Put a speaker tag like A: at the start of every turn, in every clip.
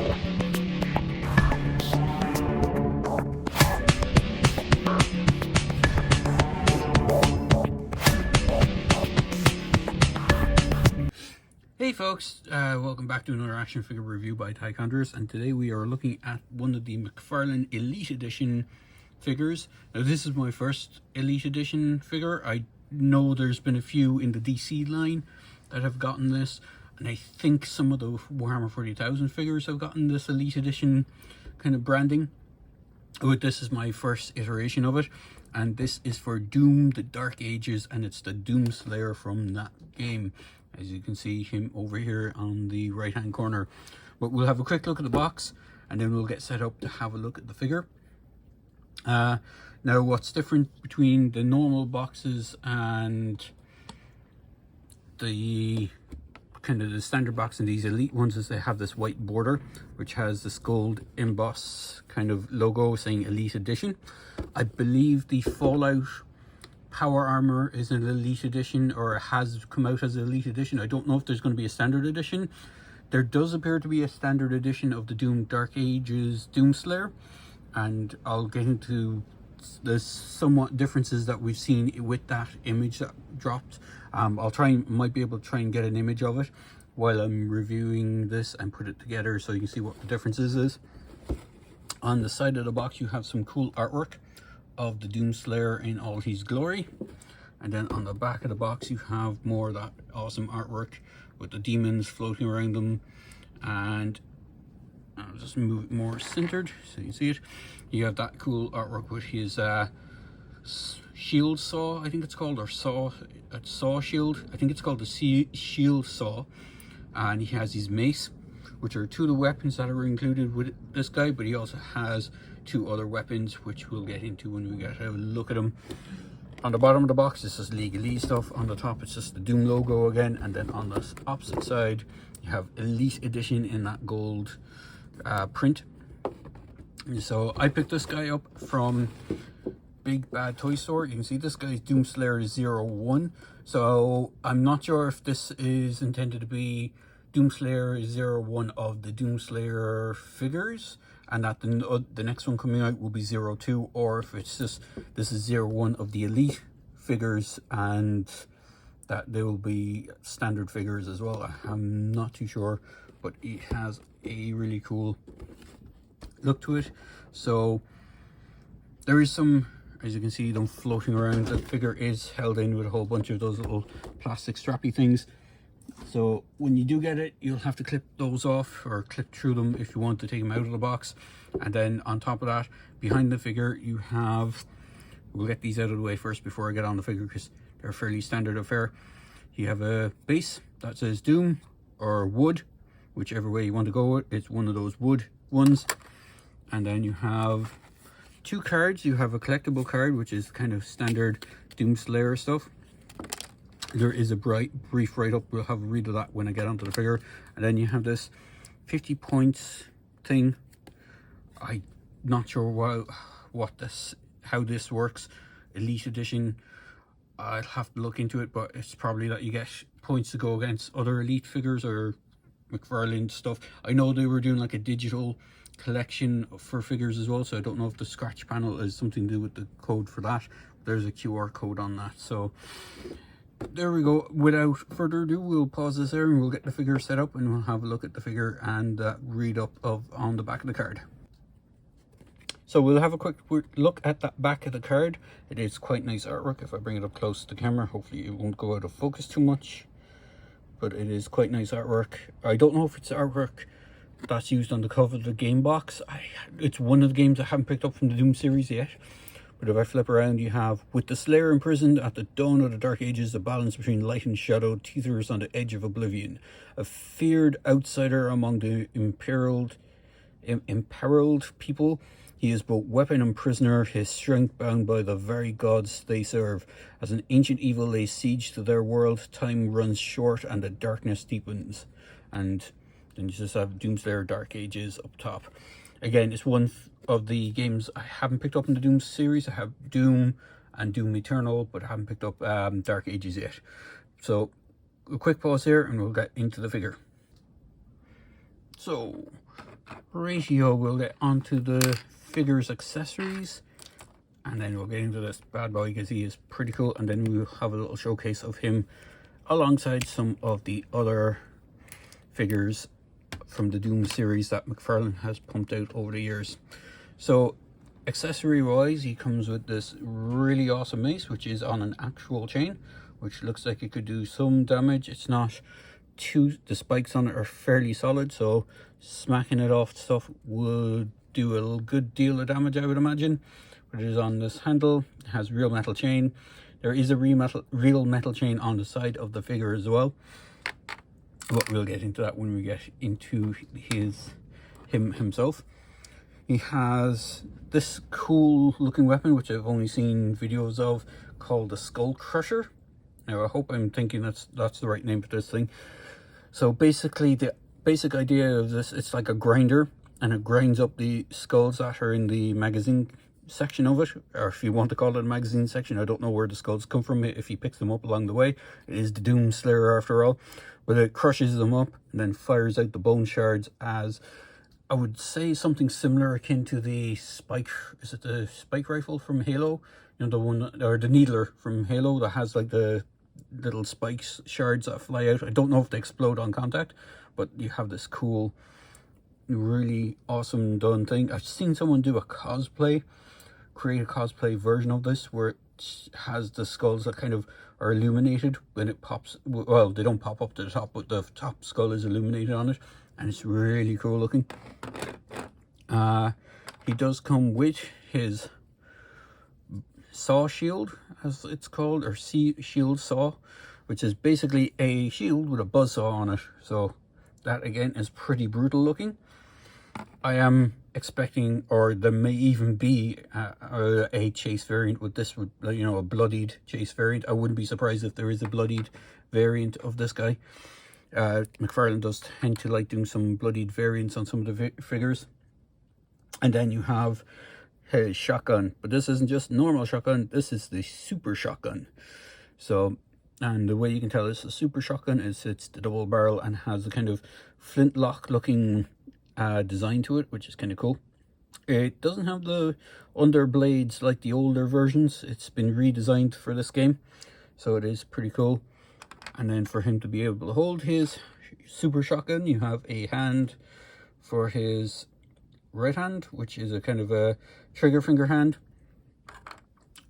A: Hey folks, welcome back to another action figure review by Taekwondoers, and today we are looking at one of the Mcfarlane Elite Edition figures. Now this is my first Elite Edition figure. I know there's been a few in the DC line that have gotten this, and I think some of the Warhammer 40,000 figures have gotten this Elite Edition kind of branding. But this is my first iteration of it, and this is for Doom, the Dark Ages, and it's the Doom Slayer from that game. As you can see him over here on the right hand corner. But we'll have a quick look at the box and then we'll get set up to have a look at the figure. Now what's different between the normal boxes and the kind of the standard box and these elite ones is they have this white border which has this gold emboss kind of logo saying Elite Edition. I believe the Fallout Power Armor is an Elite Edition, or has come out as an Elite Edition. I don't know if there's going to be a standard edition. There does appear to be a standard edition of the Doom Dark Ages Doom Slayer, and I'll get into the somewhat differences that we've seen with that image that dropped. Might be able to try and get an image of it while I'm reviewing this and put it together so you can see what the differences is. On the side of the box you have some cool artwork of the Doom Slayer in all his glory, and then on the back of the box you have more of that awesome artwork with the demons floating around them, and I'll just move it more centered so you can see it. You have that cool artwork with his shield saw, I think it's called, or saw shield, I think it's called the shield saw, and he has his mace, which are two of the weapons that are included with this guy, but he also has two other weapons which we'll get into when we get a look at them. On the bottom of the box this is League stuff, on the top it's just the Doom logo again, and then on the opposite side you have Elite Edition in that gold print. So I picked this guy up from Big Bad Toy Store. You can see this guy's Doom Slayer 01, so I'm not sure if this is intended to be Doom Slayer 01 of the Doom Slayer figures, and that the next one coming out will be 02, or if it's just this is 01 of the Elite figures and that they will be standard figures as well. I'm not too sure, but it has a really cool look to it. So there is some, as you can see, them floating around. The figure is held in with a whole bunch of those little plastic strappy things. So when you do get it, you'll have to clip those off or clip through them if you want to take them out of the box. And then on top of that, behind the figure you have, we'll get these out of the way first before I get on the figure because they're fairly standard affair. You have a base that says Doom or wood, whichever way you want to go. It's one of those wood ones. And then you have two cards. You have a collectible card, which is kind of standard Doom Slayer stuff. There is a brief write-up. We'll have a read of that when I get onto the figure. And then you have this 50 points thing. I'm not sure how this works. Elite Edition, I'll have to look into it, but it's probably that you get points to go against other Elite figures or Mcfarlane stuff. I know they were doing like a digital collection for figures as well, so I don't know if the scratch panel is something to do with the code for that. There's a QR code on that, so there we go. Without further ado, we'll pause this there and we'll get the figure set up and we'll have a look at the figure and read up on the back of the card. So we'll have a quick look at that back of the card. It is quite nice artwork. If I bring it up close to the camera, hopefully it won't go out of focus too much, but it is quite nice artwork. I don't know if it's artwork that's used on the cover of the game box. It's one of the games I haven't picked up from the Doom series yet. But if I flip around, you have, with the Slayer imprisoned at the dawn of the Dark Ages, the balance between light and shadow teeters on the edge of oblivion. A feared outsider among the imperiled people, he is both weapon and prisoner, his strength bound by the very gods they serve. As an ancient evil lays siege to their world, time runs short and the darkness deepens. And then you just have Doom Slayer Dark Ages up top. Again, it's one of the games I haven't picked up in the Doom series. I have Doom and Doom Eternal, but I haven't picked up Dark Ages yet. So a quick pause here and we'll get into the figure. So ratio, we'll get onto the figures accessories, and then we'll get into this bad boy because he is pretty cool, and then we'll have a little showcase of him alongside some of the other figures from the Doom series that Mcfarlane has pumped out over the years. So accessory wise, he comes with this really awesome mace, which is on an actual chain, which looks like it could do some damage. It's not too, the spikes on it are fairly solid, so smacking it off stuff would do a good deal of damage, I would imagine. But it is on this handle, it has real metal chain. There is a real metal chain on the side of the figure as well, but we'll get into that when we get into himself. He has this cool looking weapon, which I've only seen videos of, called the Skull Crusher. Now I hope I'm thinking that's the right name for this thing. So basically the basic idea of this, it's like a grinder, and it grinds up the skulls that are in the magazine section of it, or if you want to call it a magazine section. I don't know where the skulls come from, if he picks them up along the way. It is the Doom Slayer after all, but it crushes them up and then fires out the bone shards as, I would say, something similar akin to the spike, is it the spike rifle from Halo? You know, the one, or the needler from Halo that has like the little spikes shards that fly out. I don't know if they explode on contact, but you have this cool, really awesome done thing. I've seen someone do a cosplay, create a cosplay version of this where it has the skulls that kind of are illuminated when it pops. Well, they don't pop up to the top, but the top skull is illuminated on it, and it's really cool looking. He does come with his saw shield, as it's called, or shield saw, which is basically a shield with a buzzsaw on it. So that again is pretty brutal looking. I am expecting, or there may even be a chase variant with this, with, you know, a bloodied chase variant. I wouldn't be surprised if there is a bloodied variant of this guy. Mcfarlane does tend to like doing some bloodied variants on some of the figures. And then you have his shotgun, but this isn't just normal shotgun, this is the super shotgun. So, and the way you can tell it's a super shotgun is it's the double barrel and has a kind of flintlock looking design to it, which is kind of cool. It doesn't have the under blades like the older versions. It's been redesigned for this game, so it is pretty cool. And then for him to be able to hold his super shotgun, you have a hand for his right hand, which is a kind of a trigger finger hand.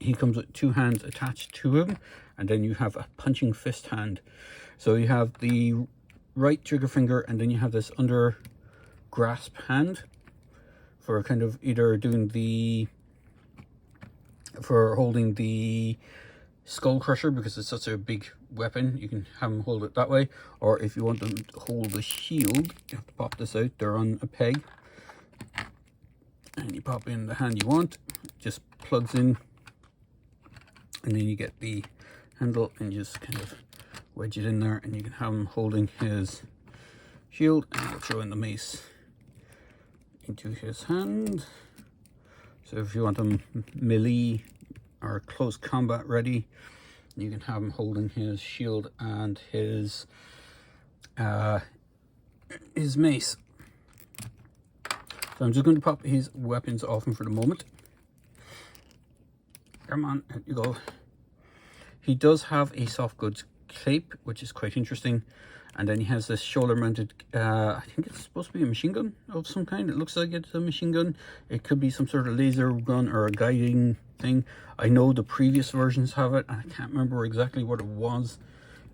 A: He comes with two hands attached to him, and then you have a punching fist hand. So you have the right trigger finger, and then you have this under grasp hand for kind of either doing the, for holding the Skull Crusher, because it's such a big weapon, you can have him hold it that way. Or if you want them to hold the shield, you have to pop this out. They're on a peg, and you pop in the hand you want, it just plugs in, and then you get the handle and just kind of wedge it in there, and you can have him holding his shield, and you'll throw in the mace into his hand. So if you want him melee or close combat ready, you can have him holding his shield and his mace. So I'm just going to pop his weapons off him for the moment. Come on, here you go. He does have a soft goods cape, which is quite interesting. And then he has this shoulder mounted, I think it's supposed to be a machine gun of some kind. It looks like it's a machine gun. It could be some sort of laser gun or a guiding thing. I know the previous versions have it, and I can't remember exactly what it was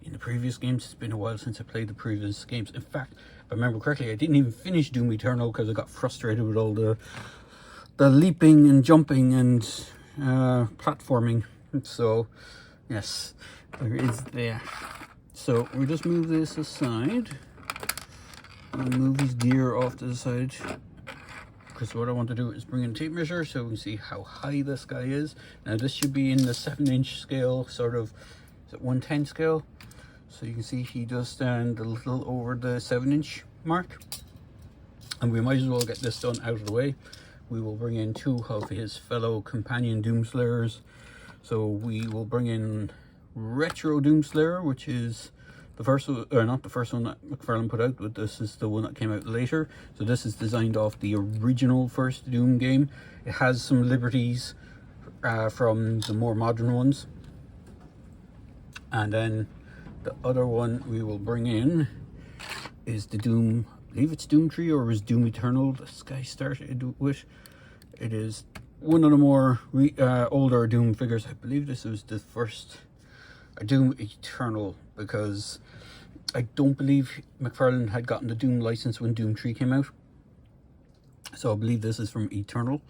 A: in the previous games. It's been a while since I played the previous games. In fact, if I remember correctly, I didn't even finish Doom Eternal because I got frustrated with all the leaping and jumping and platforming. So yes, there is there. So we'll just move this aside and move his gear off to the side, because what I want to do is bring in a tape measure so we can see how high this guy is. Now this should be in the 7-inch scale, sort of, is it 110 scale? So you can see he does stand a little over the 7-inch mark, and we might as well get this done out of the way. We will bring in two of his fellow companion Doomslayers. So we will bring in Retro Doomslayer, which is the first one, or not the first one that Mcfarlane put out, but this is the one that came out later. So this is designed off the original first Doom game. It has some liberties from the more modern ones. And then the other one we will bring in is the Doom, I believe it's Doom 3 or was Doom Eternal this guy started with. It is one of the more older Doom figures. I believe this was the first Doom Eternal, because I don't believe Mcfarlane had gotten the Doom license when Doom 3 came out. So I believe this is from Eternal,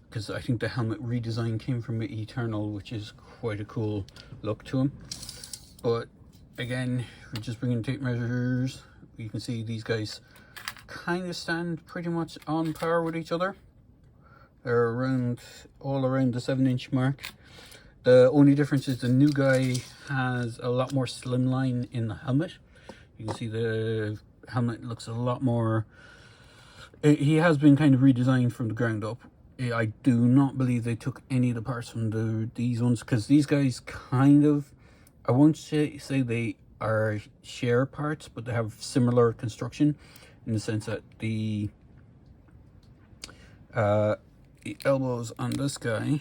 A: because I think the helmet redesign came from Eternal, which is quite a cool look to him. But again, we're just bringing tape measures. You can see these guys kind of stand pretty much on par with each other. They're all around the 7-inch mark. The only difference is the new guy has a lot more slimline in the helmet. You can see the helmet looks a lot more... He has been kind of redesigned from the ground up. I do not believe they took any of the parts from these ones, because these guys kind of... I won't say they are share parts, but they have similar construction in the sense that the elbows on this guy...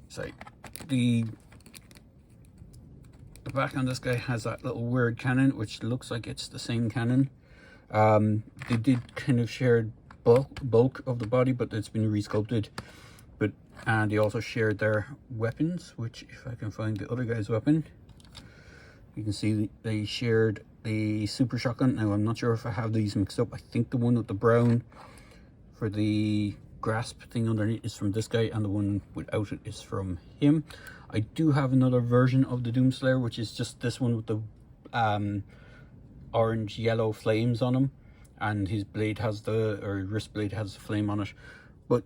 A: Sorry, the back on this guy has that little weird cannon, which looks like it's the same cannon. They did kind of share bulk of the body, but it's been resculpted. And they also shared their weapons, which, if I can find the other guy's weapon, you can see they shared the super shotgun. Now I'm not sure if I have these mixed up. I think the one with the brown for the grasp thing underneath is from this guy, and the one without it is from him. I do have another version of the Doomslayer, which is just this one with the orange yellow flames on him, and his blade has wrist blade has a flame on it. But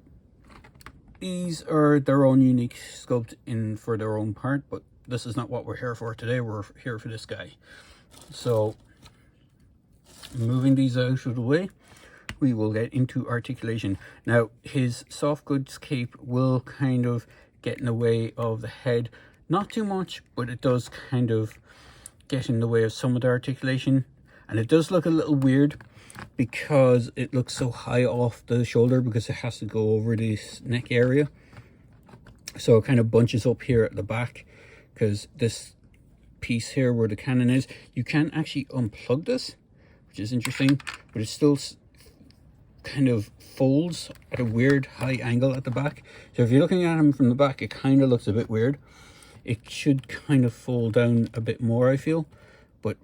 A: these are their own unique sculpt for their own part, but this is not what we're here for today. We're here for this guy. So moving these out of the way, we will get into articulation. Now, his soft goods cape will kind of get in the way of the head. Not too much, but it does kind of get in the way of some of the articulation. And it does look a little weird because it looks so high off the shoulder, because it has to go over this neck area. So it kind of bunches up here at the back, because this piece here where the cannon is, you can actually unplug this, which is interesting, but it still kind of folds at a weird high angle at the back. So if you're looking at him from the back, it kind of looks a bit weird. It should kind of fold down a bit more, I feel, but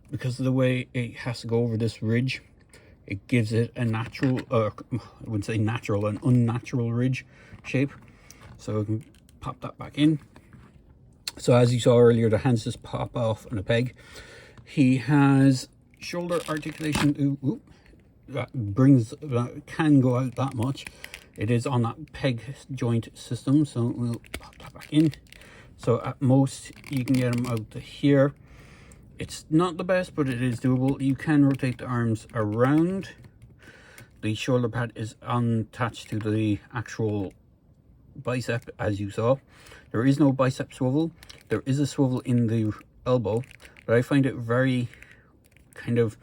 A: because of the way it has to go over this ridge, it gives it a natural, I wouldn't say natural, an unnatural ridge shape. So we can pop that back in. So as you saw earlier, the hands just pop off on a peg. He has shoulder articulation. That can go out that much. It is on that peg joint system, so we'll pop that back in. So at most you can get him out to here. It's not the best, but it is doable. You can rotate the arms around. The shoulder pad is attached to the actual bicep, as you saw. There is no bicep swivel. There is a swivel in the elbow, but I find it very kind of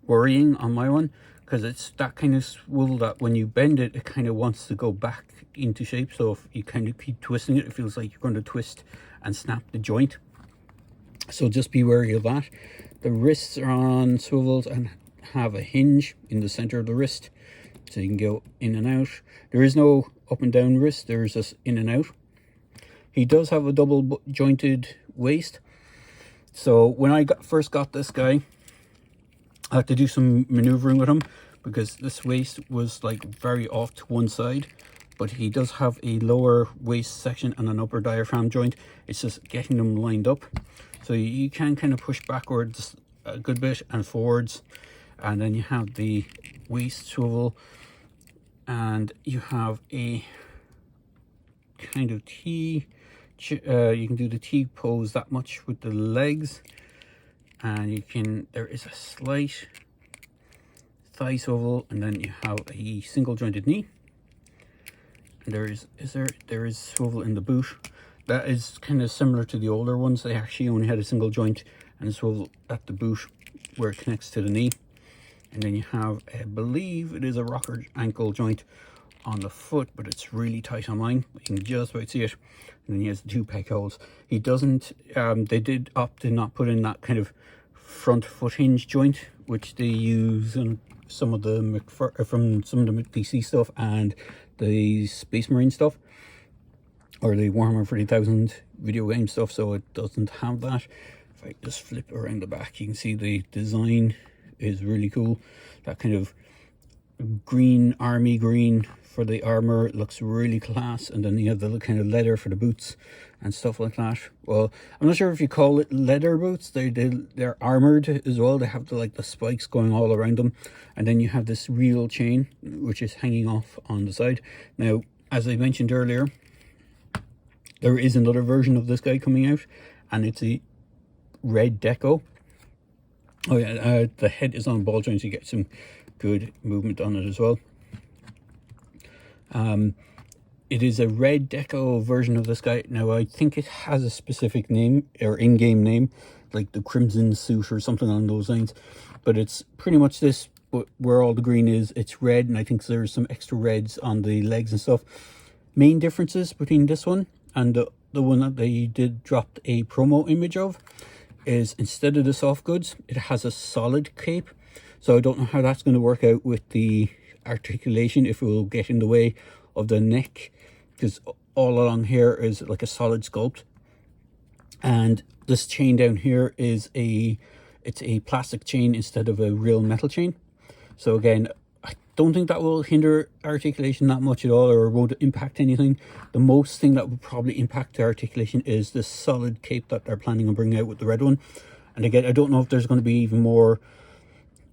A: worrying on my one, because it's that kind of swivel that when you bend it, it kind of wants to go back into shape. So if you kind of keep twisting it, it feels like you're going to twist and snap the joint. So just be wary of that. The wrists are on swivels and have a hinge in the center of the wrist, so you can go in and out. There is no up and down wrist, there's just in and out. He does have a double jointed waist. So when I first got this guy, I had to do some maneuvering with him, because this waist was like very off to one side. But he does have a lower waist section and an upper diaphragm joint. It's just getting them lined up. So you can kind of push backwards a good bit and forwards. And then you have the waist swivel. And you have a kind of T. You can do the T pose that much with the legs. And there is a slight thigh swivel. And then you have a single jointed knee. There is swivel in the boot. That is kind of similar to the older ones. They actually only had a single joint and a swivel at the boot where it connects to the knee. And then you have, I believe it is a rocker ankle joint on the foot, but it's really tight on mine. You can just about see it. And then he has the 2 peg holes. He doesn't, they did opt to not put in that kind of front foot hinge joint, which they use in some of the from some of the DC stuff and the Space Marine stuff, or the Warhammer 40,000 video game stuff, so it doesn't have that. If I just flip around the back, you can see the design is really cool. That kind of green, army green for the armor, it looks really class. And then you have the kind of leather for the boots and stuff like that. Well, I'm not sure if you call it leather boots. They're armored as well. They have the spikes going all around them. And then you have this real chain which is hanging off on the side. Now, as I mentioned earlier, there is another version of this guy coming out, and it's a red deco. Oh yeah, the head is on ball joints, so you get some good movement on it as well. It is a red deco version of this guy. Now, I think it has a specific name, or in-game name, like the Crimson Suit or something along those lines. But it's pretty much this, but where all the green is, it's red, and I think there's some extra reds on the legs and stuff. Main differences between this one and the one that they did drop a promo image of is, instead of the soft goods, it has a solid cape. So I don't know how that's going to work out with the articulation, if it will get in the way of the neck, because all along here is like a solid sculpt. And this chain down here is it's a plastic chain instead of a real metal chain. So again, I don't think that will hinder articulation that much at all, or won't impact anything. The most thing that would probably impact the articulation is the solid cape that they're planning on bringing out with the red one. And again, I don't know if there's going to be even more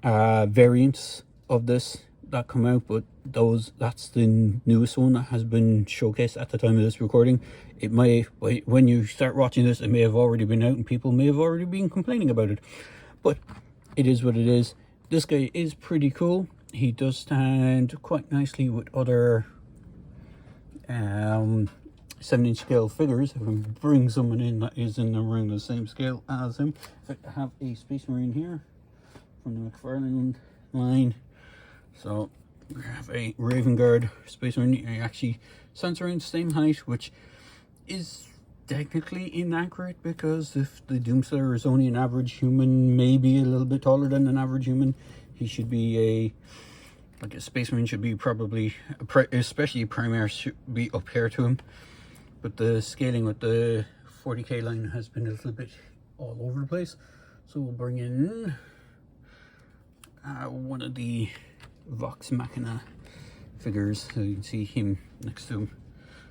A: variants of this that come out, but that's the newest one that has been showcased at the time of this recording. It may, when you start watching this, it may have already been out and people may have already been complaining about it, but it is what it is. This guy is pretty cool. He does stand quite nicely with other 7-inch scale figures. If I can bring someone in that is in around the same scale as him. In fact, I have a Space Marine here from the Mcfarlane line. So we have a Raven Guard Space Marine. He actually stands around the same height, which is technically inaccurate, because if the Doomslayer is only an average human, maybe a little bit taller than an average human, he should be like a Space Marine should be probably, especially Primaire, should be up here to him. But the scaling with the 40k line has been a little bit all over the place. So we'll bring in one of the Vox Machina figures, so you can see him next to him.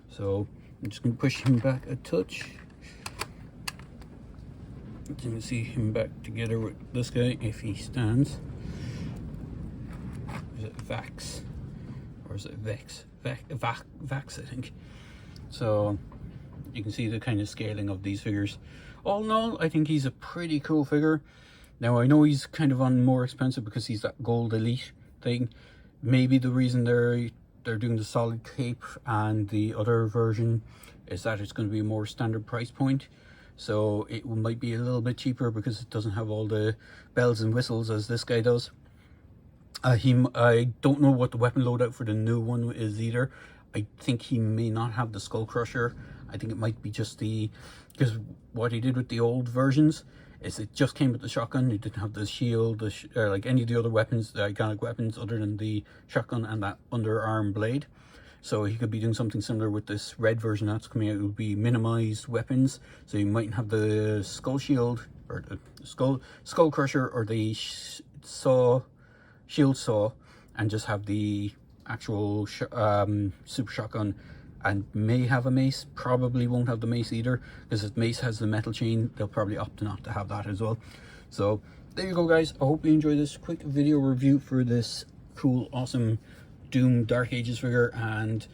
A: So I'm just going to push him back a touch. You can see him back together with this guy if he stands. Is it Vax? Or is it Vex? Vax, I think. So you can see the kind of scaling of these figures. All in all, I think he's a pretty cool figure. Now, I know he's kind of on more expensive because he's that gold elite thing. Maybe the reason they're doing the solid cape and the other version is that it's going to be a more standard price point. So it might be a little bit cheaper because it doesn't have all the bells and whistles as this guy does. I don't know what the weapon loadout for the new one is either. I think he may not have the Skull Crusher. I think it might be just because what he did with the old versions is it just came with the shotgun. He didn't have the shield, like any of the other weapons, the iconic weapons, other than the shotgun and that underarm blade. So he could be doing something similar with this red version that's coming out. It would be minimized weapons, so you mightn't have the skull shield or the skull crusher or the shield saw, and just have the actual super shotgun, and may have a mace. Probably won't have the mace either, because if mace has the metal chain, they'll probably opt not to have that as well. So there you go, guys. I hope you enjoyed this quick video review for this cool, awesome Doom Dark Ages figure, and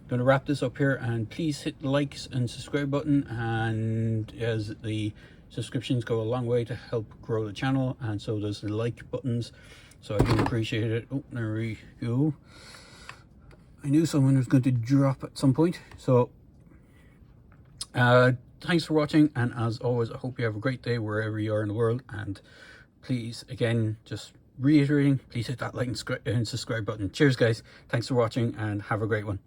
A: I'm going to wrap this up here. And please hit the likes and subscribe button, and as the subscriptions go a long way to help grow the channel, and so does the like buttons, so I do appreciate it. Oh, there we go. I knew someone was going to drop at some point. So thanks for watching, and as always, I hope you have a great day wherever you are in the world. And please, again, just reiterating, please hit that like and subscribe button. Cheers guys, thanks for watching and have a great one.